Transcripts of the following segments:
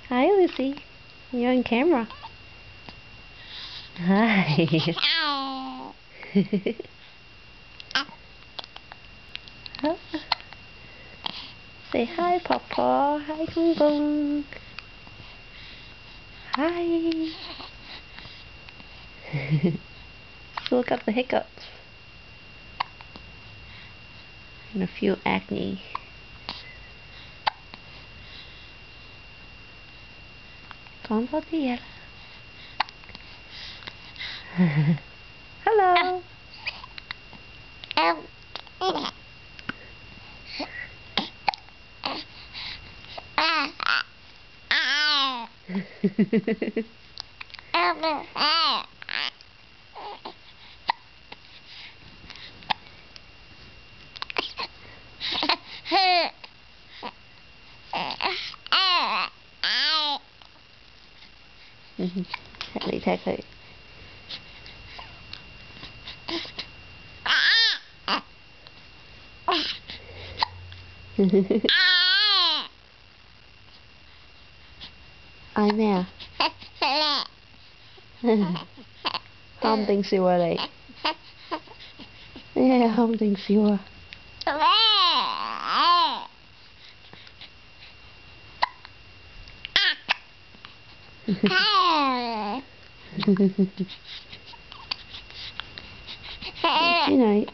Hi, Lucy. You're on camera. Hi. Say hi, Papa. Hi, Gung Gung. Hi. Look up the hiccups. And a few acne. Con tortilla. Hello. Thầy thầy thầy. Ai mẹ? Không tin siêu đây. Không tin siêu. Cái này.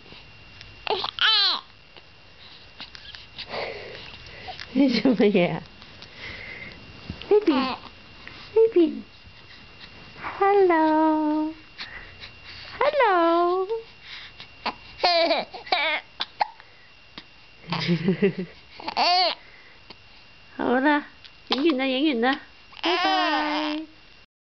Sao vậy? Baby. Baby. Hello. Hello. Hả ra. Diễn viên đó, diễn viên đó. Bye bye.